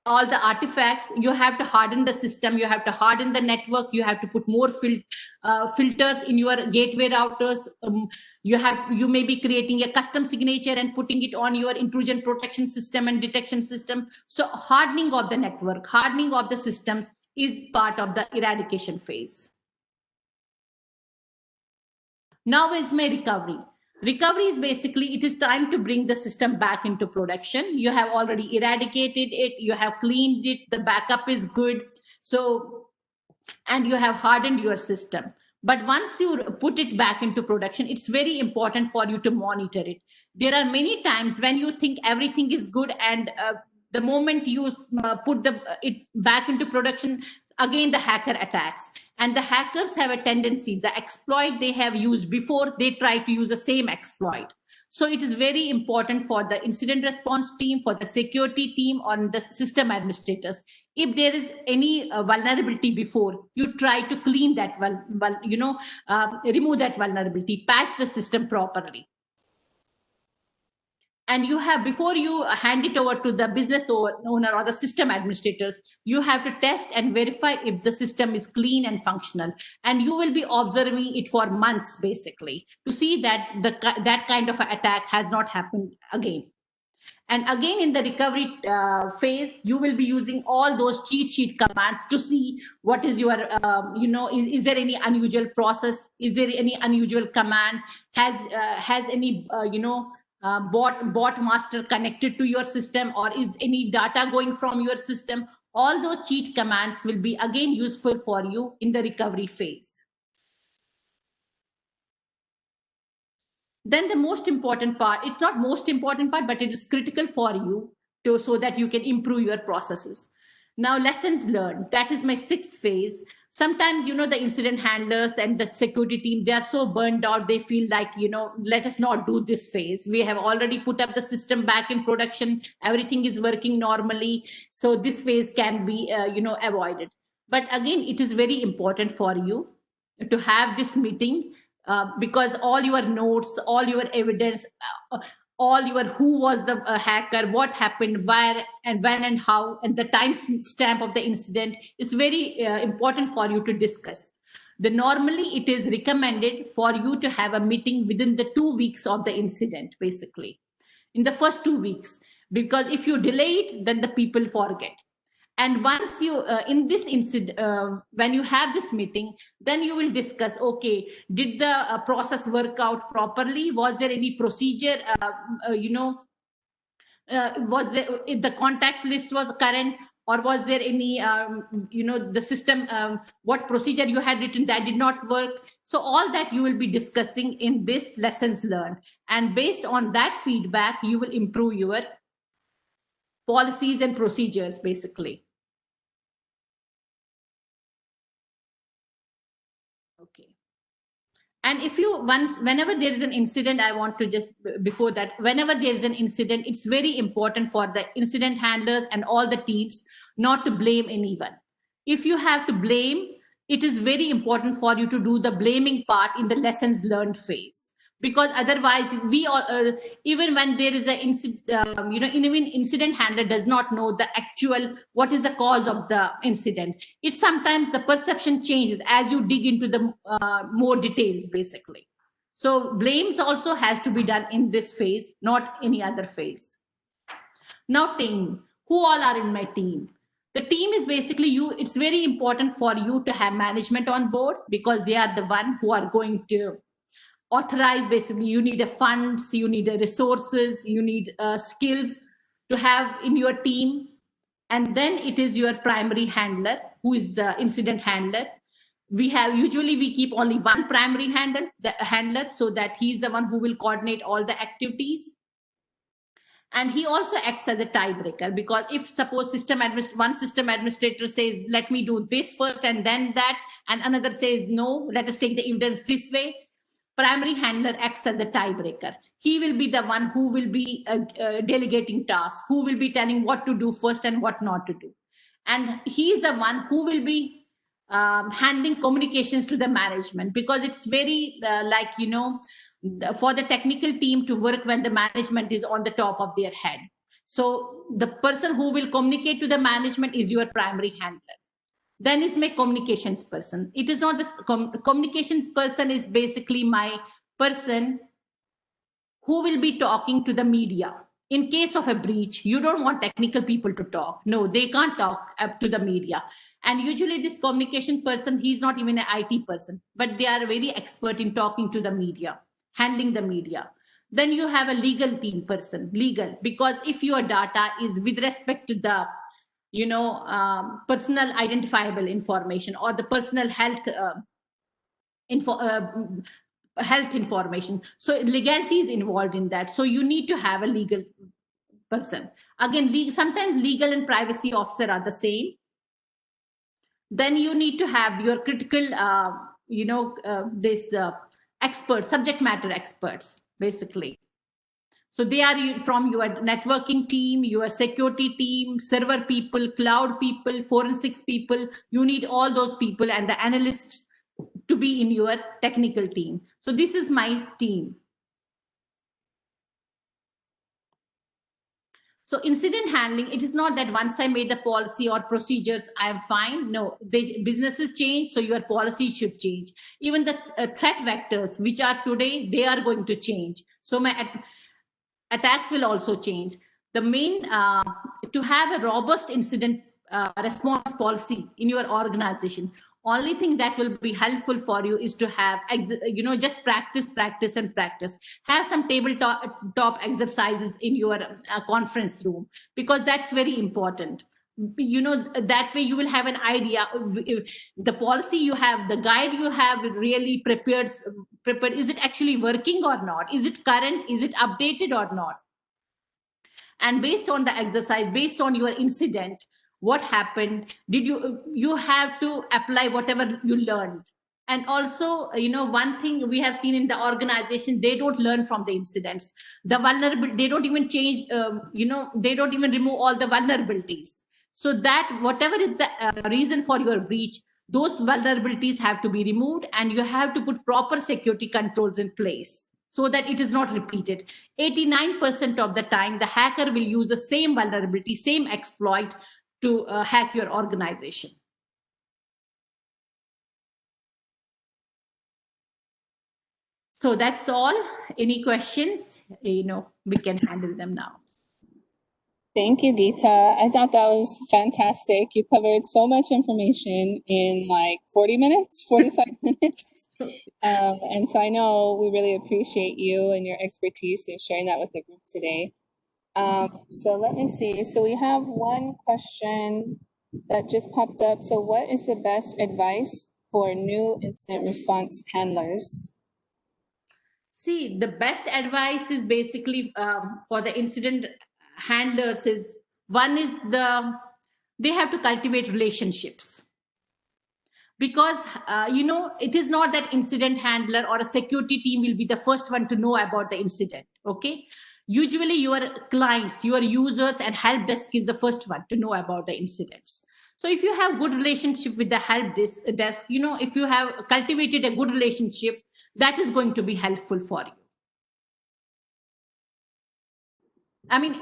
all the artifacts, you have to harden the system, you have to harden the network, you have to put more filters in your gateway routers. You may be creating a custom signature and putting it on your intrusion protection system and detection system. So hardening of the network, hardening of the systems is part of the eradication phase. Now is my recovery. Recovery is basically, it is time to bring the system back into production. You have already eradicated it, you have cleaned it, the backup is good. So, and you have hardened your system. But once you put it back into production, it's very important for you to monitor it. There are many times when you think everything is good, and the moment you put it back into production, again the hacker attacks. And the hackers have a tendency, the exploit they have used before, they try to use the same exploit. So it is very important for the incident response team, for the security team, or the system administrators. If there is any vulnerability before, you try to clean that, remove that vulnerability, patch the system properly. And you have, before you hand it over to the business owner or the system administrators, you have to test and verify if the system is clean and functional. And you will be observing it for months, basically, to see that that kind of attack has not happened again. And again, in the recovery phase, you will be using all those cheat sheet commands to see what is your, is there any unusual process? Is there any unusual command? Has any, bot master connected to your system, or is any data going from your system? All those cheat commands will be again useful for you in the recovery phase. Then the most important part, it's not most important part, but it is critical for you so that you can improve your processes. Now, lessons learned, that is my sixth phase. Sometimes, the incident handlers and the security team, they are so burned out, they feel like, let us not do this phase. We have already put up the system back in production. Everything is working normally. So this phase can be, avoided. But again, it is very important for you to have this meeting, because all your notes, all your evidence, all your who was the hacker, what happened, where and when and how, and the time stamp of the incident is very important for you to discuss. Normally, it is recommended for you to have a meeting within the 2 weeks of the incident, basically, in the first 2 weeks, because if you delay it, then the people forget. And once you, in this incident, when you have this meeting, then you will discuss, okay, did the process work out properly? Was there any procedure, was there, if the contact list was current, or was there any, the system, what procedure you had written that did not work? So all that you will be discussing in this lessons learned. And based on that feedback, you will improve your policies and procedures, basically. Okay. And if you whenever there is an incident, I want to just, before that, whenever there is an incident, it's very important for the incident handlers and all the teams not to blame anyone. If you have to blame, it is very important for you to do the blaming part in the lessons learned phase. Because otherwise, we all, even when there is an incident, even incident handler does not know the actual, what is the cause of the incident. It's sometimes the perception changes as you dig into the more details, basically. So blames also has to be done in this phase, not any other phase. Now, team, who all are in my team? The team is basically you. It's very important for you to have management on board, because they are the one who are going to authorize. Basically, you need a funds, you need a resources, you need skills to have in your team. And then it is your primary handler, who is the incident handler. Usually we keep only one primary handler, so that he's the one who will coordinate all the activities. And he also acts as a tiebreaker, because if suppose one system administrator says, let me do this first and then that, and another says, no, let us take the evidence this way, primary handler acts as a tiebreaker. He will be the one who will be delegating tasks, who will be telling what to do first and what not to do. And he is the one who will be handling communications to the management, because it's very for the technical team to work when the management is on the top of their head. So the person who will communicate to the management is your primary handler. Then is my communications person. It is not the communications person is basically my person who will be talking to the media. In case of a breach, you don't want technical people to talk. No, they can't talk up to the media. And usually this communication person, he's not even an IT person, but they are very expert in talking to the media. handling the media. Then you have a legal team person, legal, because if your data is with respect to the personal identifiable information or the personal health info, health information, so legality is involved in that, so you need to have a legal person. Again, sometimes legal and privacy officer are the same. Then you need to have your critical this experts, subject matter experts, basically. So they are from your networking team, your security team, server people, cloud people, forensics people. You need all those people and the analysts to be in your technical team. So this is my team. So incident handling, it is not that once I made the policy or procedures, I'm fine. No, businesses change, so your policy should change. Even the threat vectors, which are today, they are going to change. So my attacks will also change. The main, to have a robust incident response policy in your organization, only thing that will be helpful for you is to have just practice and practice. Have some tabletop exercises in your conference room, because that's very important. That way you will have an idea the policy you have, the guide you have really prepared, is it actually working or not, is it current, is it updated or not. And based on the exercise, based on your incident, what happened, did you have to apply whatever you learned. And also, one thing we have seen in the organization, they don't learn from the incidents, the vulnerable, they don't even change, they don't even remove all the vulnerabilities. So that whatever is the reason for your breach, those vulnerabilities have to be removed, and you have to put proper security controls in place so that it is not repeated. 89% of the time, the hacker will use the same vulnerability, same exploit to hack your organization. So that's all. Any questions? We can handle them now. Thank you, Geeta. I thought that was fantastic. You covered so much information in like 40 minutes, 45 minutes. And so I know we really appreciate you and your expertise in sharing that with the group today. So let me see. So we have one question that just popped up. So what is the best advice for new incident response handlers? See, the best advice is basically for the incident handlers is, one is they have to cultivate relationships. Because, it is not that incident handler or a security team will be the first one to know about the incident, okay? Usually your clients, your users and help desk is the first one to know about the incidents. So if you have good relationship with the help desk, if you have cultivated a good relationship, that is going to be helpful for you. I mean,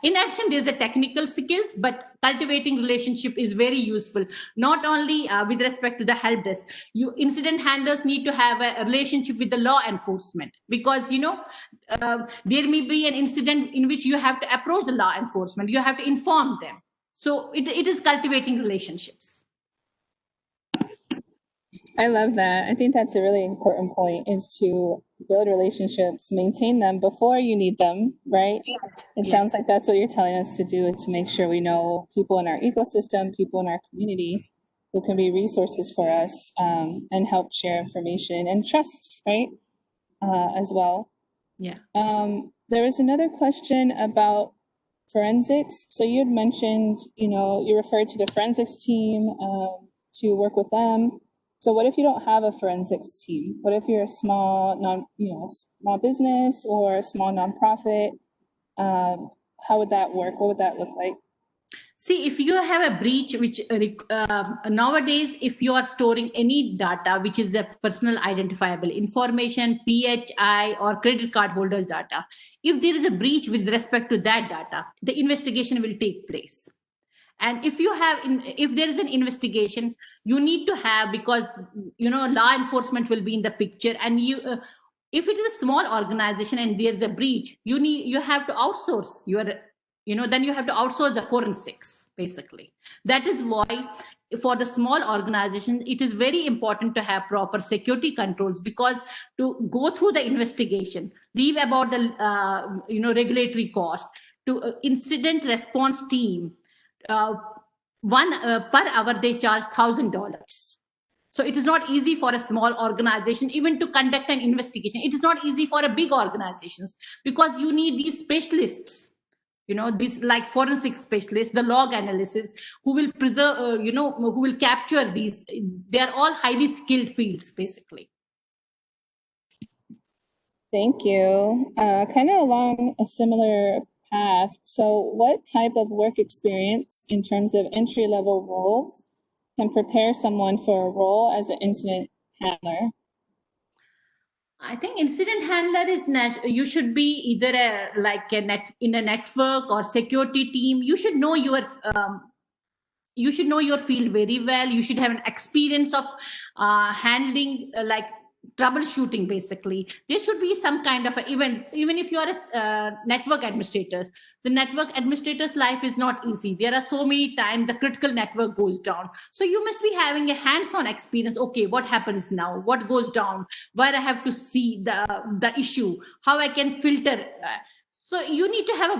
in addition, there's a technical skills, but cultivating relationship is very useful. Not only with respect to the help desk, incident handlers need to have a relationship with the law enforcement, because there may be an incident in which you have to approach the law enforcement. You have to inform them. So it is cultivating relationships. I love that. I think that's a really important point, is to build relationships, maintain them before you need them, right? It sounds like that's what you're telling us to do, is to make sure we know people in our ecosystem, people in our community who can be resources for us, and help share information and trust, right? As well. Yeah. There was another question about forensics. So you had mentioned, you referred to the forensics team to work with them. So what if you don't have a forensics team? What if you're a small small business or a small nonprofit? How would that work? What would that look like? See, if you have a breach, which nowadays, if you are storing any data, which is a personal identifiable information, PHI or credit card holders data, if there is a breach with respect to that data, the investigation will take place. And if there is an investigation, you need to have, because law enforcement will be in the picture, and if it is a small organization and there's a breach, you have to outsource then you have to outsource the forensics, basically. That is why for the small organization, it is very important to have proper security controls, because to go through the investigation, leave about the regulatory cost, to incident response team, one per hour they charge $1,000. So it is not easy for a small organization even to conduct an investigation. It is not easy for a big organizations, because you need these specialists, these like forensic specialists, the log analysis, who will preserve, who will capture these. They are all highly skilled fields, basically. Thank you. Kind of along a similar path. So what type of work experience in terms of entry-level roles can prepare someone for a role as an incident handler? I think incident handler is you should be either in a network or security team. You should know your field very well. You should have an experience of handling troubleshooting. Basically, there should be some kind of an event. Even if you are a network administrator, the network administrator's life is not easy. There are so many times the critical network goes down, so you must be having a hands-on experience. Okay, what happens now, what goes down, where I have to see the issue, how I can filter. So you need to have a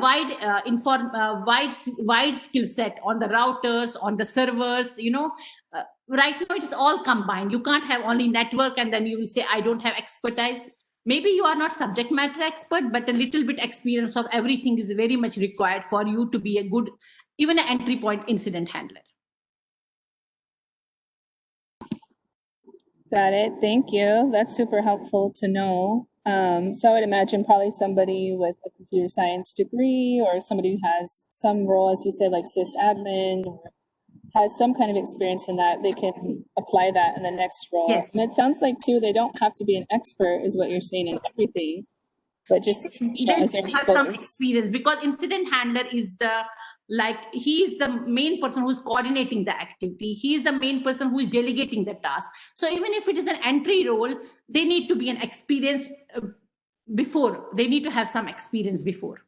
wide skill set on the routers, on the servers. Right now it is all combined. You can't have only network and then you will say I don't have expertise. Maybe you are not subject matter expert, but a little bit experience of everything is very much required for you to be a good, even an entry point incident handler. Got it. Thank you. That's super helpful to know. So I would imagine probably somebody with a computer science degree, or somebody who has some role, as you said, like sysadmin, or has some kind of experience in that, they can apply that in the next role. Yes. And it sounds like too, they don't have to be an expert, is what you're saying, in everything, but just as their have some experience, because incident handler is he is the main person who's coordinating the activity. He is the main person who is delegating the task. So even if it is an entry role, they need to be an experienced before. They need to have some experience before.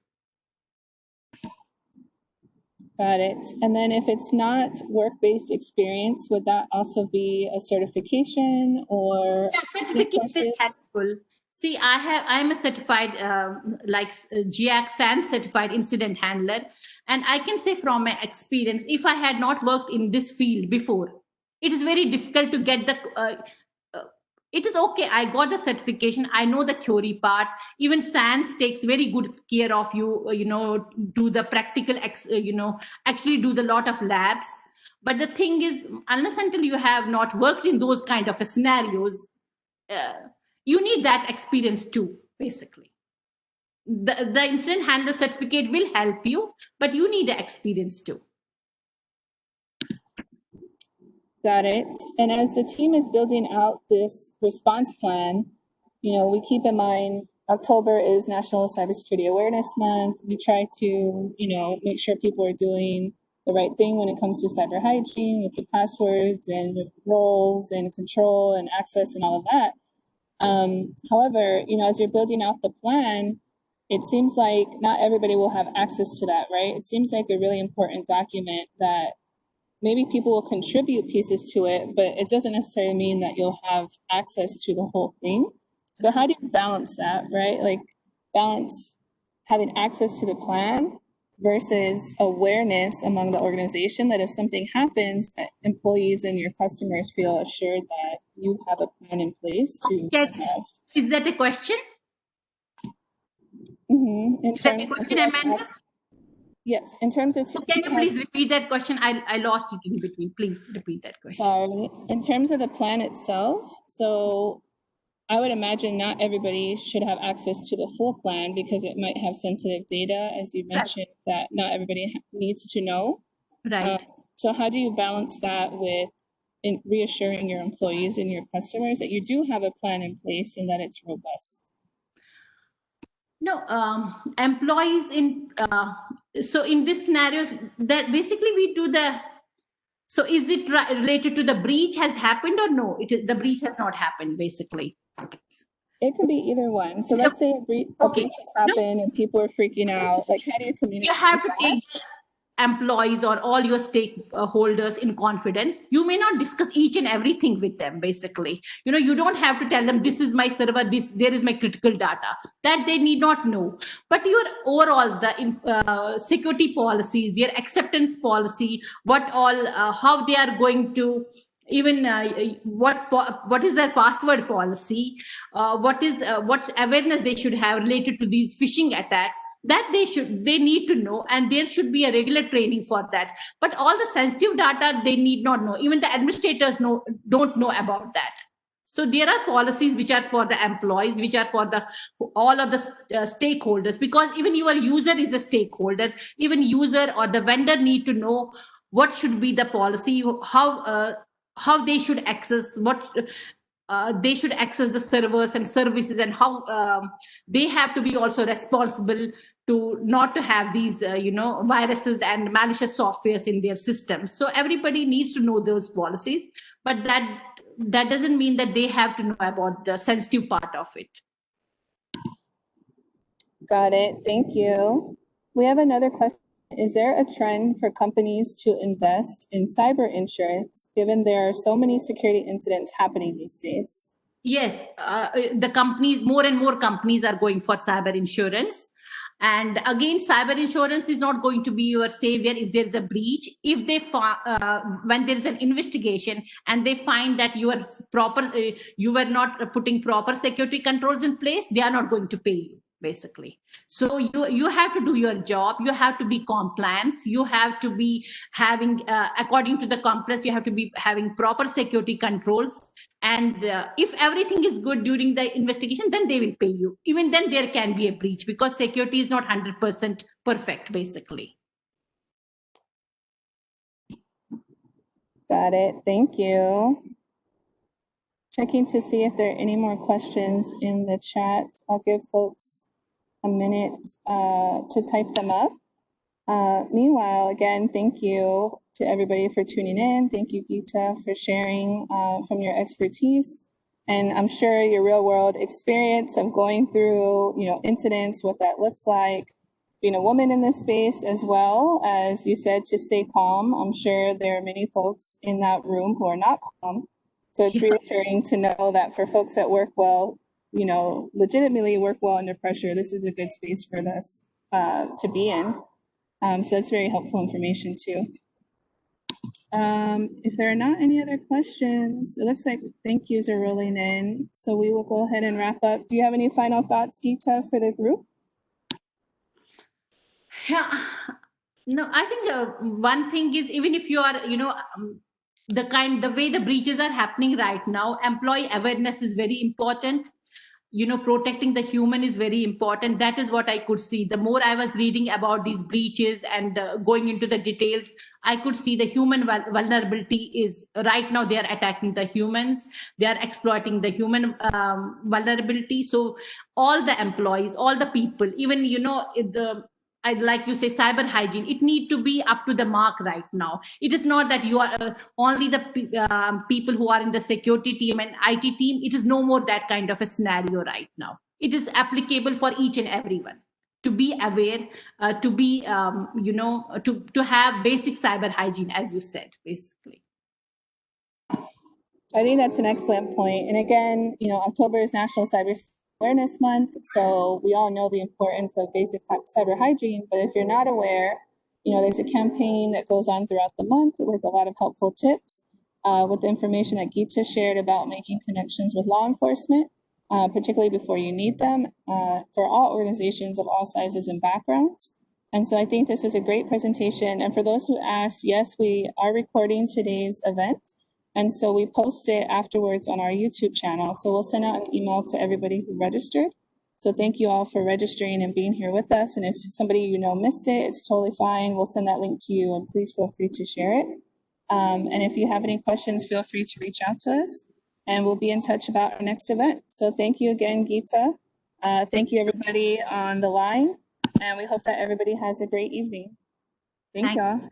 Got it. And then if it's not work-based experience, would that also be a certification or? Yeah, certification is helpful. See, I'm a certified, GIAC SANS certified incident handler. And I can say from my experience, if I had not worked in this field before, it is very difficult to get it is okay. I got the certification. I know the theory part. Even SANS takes very good care of you, do the practical, actually do the lot of labs. But the thing is, unless until you have not worked in those kind of scenarios, you need that experience too, basically. The incident handler certificate will help you, but you need the experience too. Got it. And as the team is building out this response plan, we keep in mind October is National Cybersecurity Awareness Month. We try to, make sure people are doing the right thing when it comes to cyber hygiene with the passwords and the roles and control and access and all of that. However, as you're building out the plan, it seems like not everybody will have access to that, right? It seems like a really important document that maybe people will contribute pieces to it, but it doesn't necessarily mean that you'll have access to the whole thing. So how do you balance that, right? Like balance having access to the plan versus awareness among the organization that if something happens, that employees and your customers feel assured that you have a plan in place to have. Is that a question? Mm-hmm. Is that a question, Amanda? Yes, in terms of... Can you please repeat that question? I lost it in between. Please repeat that question. Sorry. In terms of the plan itself, so I would imagine not everybody should have access to the full plan because it might have sensitive data, as you mentioned, that not everybody needs to know. Right. So how do you balance that with reassuring your employees and your customers that you do have a plan in place and that it's robust? No, employees so in this scenario, that basically we do so is it related to the breach has happened or no? The breach has not happened, basically. It could be either one. So So- let's say a breach Okay. has happened and people are freaking out. Like, how do you communicate? You have to that? take employees or all your stakeholders in confidence. You may not discuss each and everything with them. Basically, you don't have to tell them, this is my server, there is my critical data. That they need not know. But your overall the security policies, their acceptance policy, how they are going to, even what is their password policy, what awareness they should have related to these phishing attacks, that they need to know, and there should be a regular training for that. But all the sensitive data they need not know. Even the administrators don't know about that. So there are policies which are for the employees, which are for all of the stakeholders, because even your user is a stakeholder. Even user or the vendor need to know what should be the policy, how they should access they should access the servers and services, and how they have to be also responsible to not to have these viruses and malicious softwares in their systems. So everybody needs to know those policies, but that doesn't mean that they have to know about the sensitive part of it. Got it. Thank you. We have another question. Is there a trend for companies to invest in cyber insurance, given there are so many security incidents happening these days? Yes, the companies, more and more companies are going for cyber insurance. And again, cyber insurance is not going to be your savior if there is a breach. If they when there is an investigation and they find that you were not putting proper security controls in place, they are not going to pay you, basically. So you have to do your job. You have to be compliant. You have to be having, according to the compliance, you have to be having proper security controls. And if everything is good during the investigation, then they will pay you. Even then, there can be a breach, because security is not 100% perfect, basically. Got it. Thank you. Checking to see if there are any more questions in the chat. I'll give folks a minute to type them up. Meanwhile, again, thank you to everybody for tuning in. Thank you, Geeta, for sharing from your expertise. And I'm sure your real world experience of going through, incidents, what that looks like, being a woman in this space, as well as you said, to stay calm. I'm sure there are many folks in that room who are not calm. So it's reassuring to know that for folks that work well, legitimately work well under pressure, this is a good space for us to be in. So that's very helpful information too. If there are not any other questions, it looks like thank yous are rolling in. So we will go ahead and wrap up. Do you have any final thoughts, Geeta, for the group? Yeah. No, I think one thing is, even if you are, the way the breaches are happening right now, employee awareness is very important. Protecting the human is very important. That is what I could see. The more I was reading about these breaches and going into the details, I could see the human vulnerability is right now. They are attacking the humans. They are exploiting the human vulnerability. So all the employees, all the people, even, I'd like you say cyber hygiene, it need to be up to the mark right now. It is not that you are only the people who are in the security team and IT team. It is no more that kind of a scenario right now. It is applicable for each and everyone to be aware, to be, to have basic cyber hygiene, as you said, basically. I think that's an excellent point. And again, October is National Cyber Awareness Month, so we all know the importance of basic cyber hygiene. But if you're not aware, there's a campaign that goes on throughout the month with a lot of helpful tips, with the information that Geeta shared about making connections with law enforcement, particularly before you need them, for all organizations of all sizes and backgrounds. And so I think this was a great presentation. And for those who asked, yes, we are recording today's event. And so we post it afterwards on our YouTube channel. So we'll send out an email to everybody who registered. So thank you all for registering and being here with us. And if somebody missed it, it's totally fine. We'll send that link to you, and please feel free to share it. And if you have any questions, feel free to reach out to us, and we'll be in touch about our next event. So thank you again, Geeta. Thank you everybody on the line, and we hope that everybody has a great evening. Thank you all.